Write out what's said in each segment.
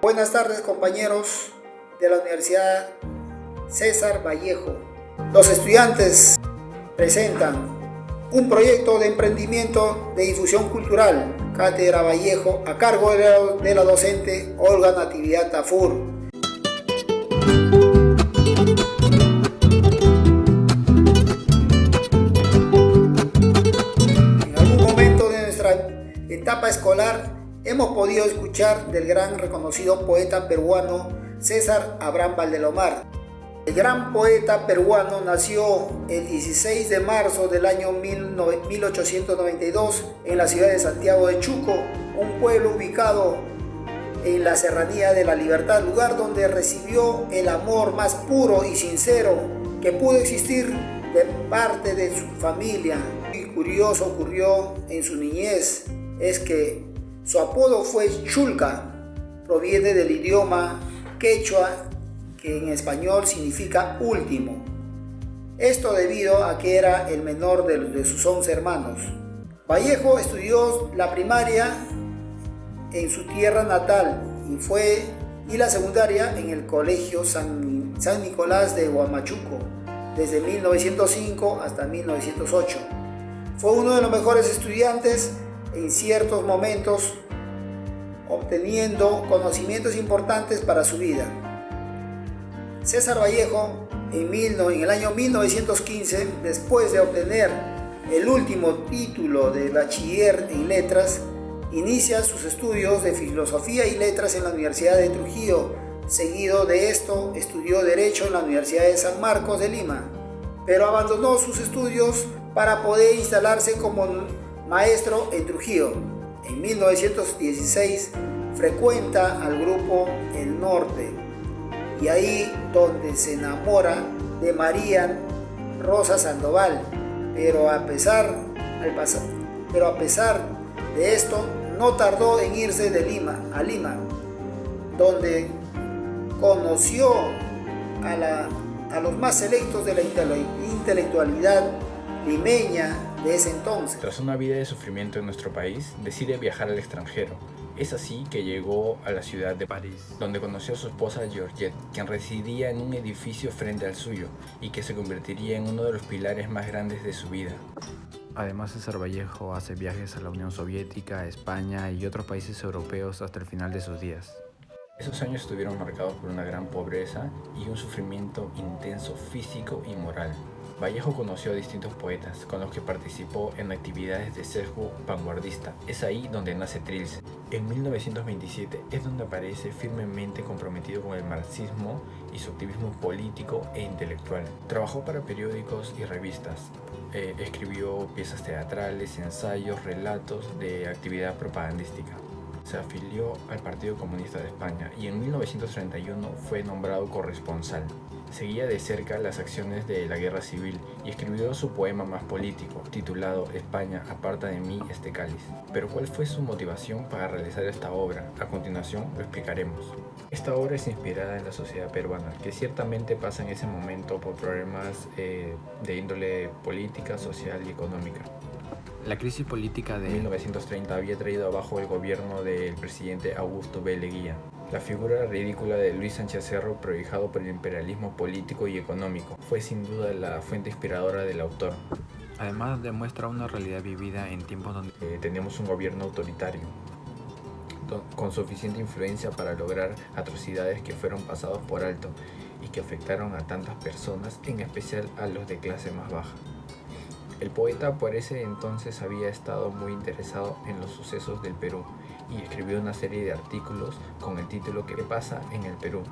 Buenas tardes, compañeros de la Universidad César Vallejo. Los estudiantes presentan un proyecto de emprendimiento de difusión cultural, Cátedra Vallejo, a cargo de la docente Olga Natividad Tafur. En algún momento de nuestra etapa escolar hemos podido escuchar del gran reconocido poeta peruano César Abraham Valdelomar. El gran poeta peruano nació el 16 de marzo del año 1892 en la ciudad de Santiago de Chuco, un pueblo ubicado en la Serranía de la Libertad, lugar donde recibió el amor más puro y sincero que pudo existir de parte de su familia. Y curioso ocurrió en su niñez es que su apodo fue Chulca, proviene del idioma quechua, que en español significa último. Esto debido a que era el menor de sus 11 hermanos. Vallejo estudió la primaria en su tierra natal y la secundaria en el Colegio San Nicolás de Huamachuco, desde 1905 hasta 1908. Fue uno de los mejores estudiantes en ciertos momentos, obteniendo conocimientos importantes para su vida. César Vallejo, en el año 1915, después de obtener el último título de bachiller en letras, inicia sus estudios de filosofía y letras en la Universidad de Trujillo. Seguido de esto, estudió Derecho en la Universidad de San Marcos de Lima, pero abandonó sus estudios para poder instalarse como maestro en Trujillo. En 1916 frecuenta al grupo El Norte y ahí donde se enamora de María Rosa Sandoval, pero a pesar de esto no tardó en irse de Lima a Lima, donde conoció a los más selectos de la intelectualidad limeña de ese entonces. Tras una vida de sufrimiento en nuestro país, decide viajar al extranjero. Es así que llegó a la ciudad de París, donde conoció a su esposa Georgette, quien residía en un edificio frente al suyo y que se convertiría en uno de los pilares más grandes de su vida. Además, César Vallejo hace viajes a la Unión Soviética, a España y otros países europeos hasta el final de sus días. Esos años estuvieron marcados por una gran pobreza y un sufrimiento intenso físico y moral. Vallejo conoció a distintos poetas con los que participó en actividades de sesgo vanguardista. Es ahí donde nace Trilce. En 1927 es donde aparece firmemente comprometido con el marxismo y su activismo político e intelectual. Trabajó para periódicos y revistas. Escribió piezas teatrales, ensayos, relatos de actividad propagandística. Se afilió al Partido Comunista de España y en 1931 fue nombrado corresponsal. Seguía de cerca las acciones de la guerra civil y escribió su poema más político, titulado España, aparta de mí este cáliz. Pero ¿cuál fue su motivación para realizar esta obra? A continuación lo explicaremos. Esta obra es inspirada en la sociedad peruana, que ciertamente pasa en ese momento por problemas de índole política, social y económica. La crisis política de 1930 había traído abajo el gobierno del presidente Augusto B. Leguía. La figura ridícula de Luis Sánchez Cerro, prohijado por el imperialismo político y económico, fue sin duda la fuente inspiradora del autor. Además demuestra una realidad vivida en tiempos donde tenemos un gobierno autoritario, con suficiente influencia para lograr atrocidades que fueron pasados por alto y que afectaron a tantas personas, en especial a los de clase más baja. El poeta por ese entonces había estado muy interesado en los sucesos del Perú y escribió una serie de artículos con el título ¿Qué pasa en el Perú?,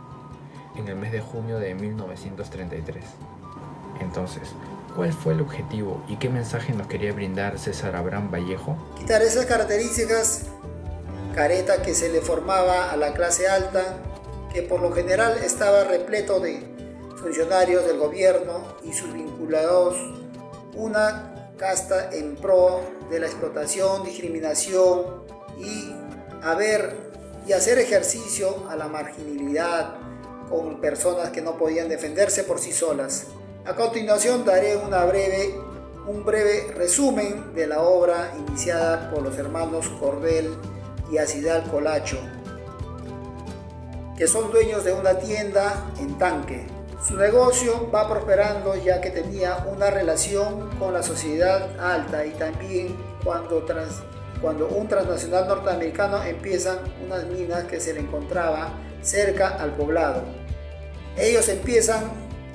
en el mes de junio de 1933. Entonces, ¿cuál fue el objetivo y qué mensaje nos quería brindar César Abraham Vallejo? Quitar esas características careta que se le formaba a la clase alta, que por lo general estaba repleto de funcionarios del gobierno y sus vinculados, una casta en pro de la explotación, discriminación y hacer ejercicio a la marginalidad con personas que no podían defenderse por sí solas. A continuación daré un breve resumen de la obra iniciada por los hermanos Cordel y Acidal Colacho. que son dueños de una tienda en Tanque. Su negocio va prosperando ya que tenía una relación con la sociedad alta y también cuando un transnacional norteamericano empiezan unas minas que se le encontraba cerca al poblado. Ellos empiezan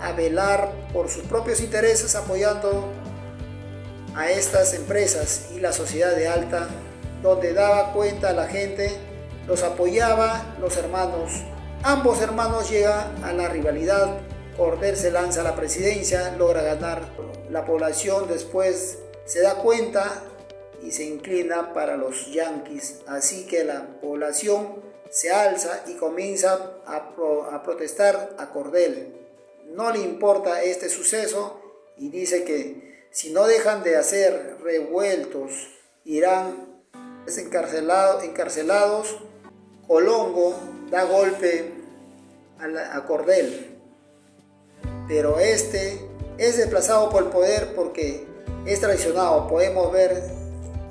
a velar por sus propios intereses apoyando a estas empresas y la sociedad de alta, donde daba cuenta a la gente, los apoyaba los hermanos. Ambos hermanos llegan a la rivalidad. Cordel se lanza a la presidencia, logra ganar. La población después se da cuenta y se inclina para los yanquis. Así que la población se alza y comienza a protestar a Cordel. No le importa este suceso y dice que si no dejan de hacer revueltos, irán encarcelados. Colongo da golpe a Cordel, pero este es desplazado por el poder porque es traicionado. Podemos ver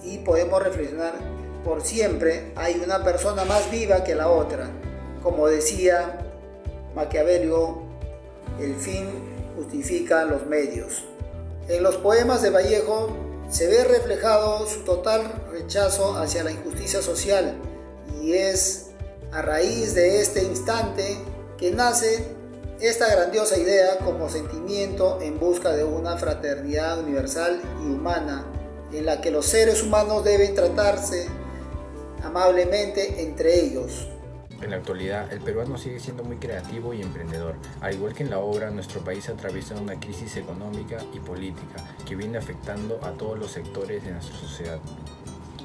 y podemos reflexionar: por siempre hay una persona más viva que la otra. Como decía Maquiavelo, el fin justifica los medios. En los poemas de Vallejo se ve reflejado su total rechazo hacia la injusticia social, y es a raíz de este instante que nace esta grandiosa idea como sentimiento en busca de una fraternidad universal y humana, en la que los seres humanos deben tratarse amablemente entre ellos. En la actualidad, el peruano sigue siendo muy creativo y emprendedor. Al igual que en la obra, nuestro país atraviesa una crisis económica y política que viene afectando a todos los sectores de nuestra sociedad.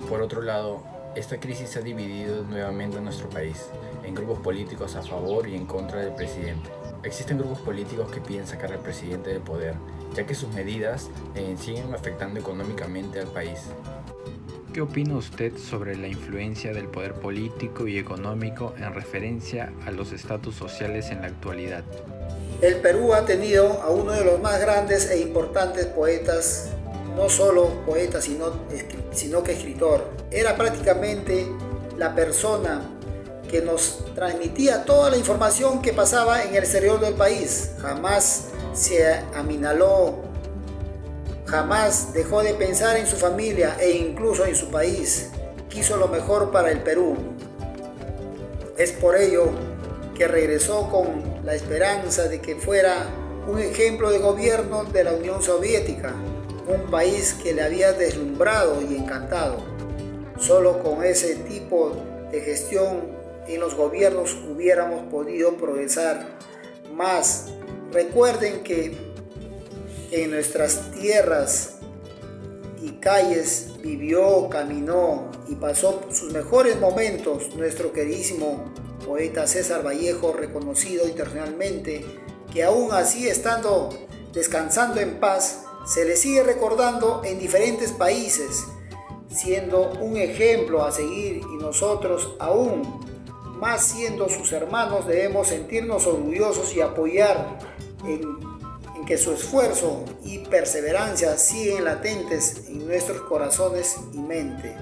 Por otro lado, esta crisis ha dividido nuevamente a nuestro país en grupos políticos a favor y en contra del presidente. Existen grupos políticos que piden sacar al presidente del poder, ya que sus medidas siguen afectando económicamente al país. ¿Qué opina usted sobre la influencia del poder político y económico en referencia a los estatus sociales en la actualidad? El Perú ha tenido a uno de los más grandes e importantes poetas, no solo poeta sino que escritor. Era prácticamente la persona que nos transmitía toda la información que pasaba en el exterior del país. Jamás se aminaló, jamás dejó de pensar en su familia e incluso en su país. Quiso lo mejor para el Perú. Es por ello que regresó con la esperanza de que fuera un ejemplo de gobierno de la Unión Soviética, un país que le había deslumbrado y encantado. Solo con ese tipo de gestión en los gobiernos hubiéramos podido progresar más. Recuerden que en nuestras tierras y calles vivió, caminó y pasó sus mejores momentos nuestro queridísimo poeta César Vallejo, reconocido internacionalmente, que aún así, estando descansando en paz, se le sigue recordando en diferentes países, siendo un ejemplo a seguir, y nosotros aún más siendo sus hermanos debemos sentirnos orgullosos y apoyar en que su esfuerzo y perseverancia siguen latentes en nuestros corazones y mente.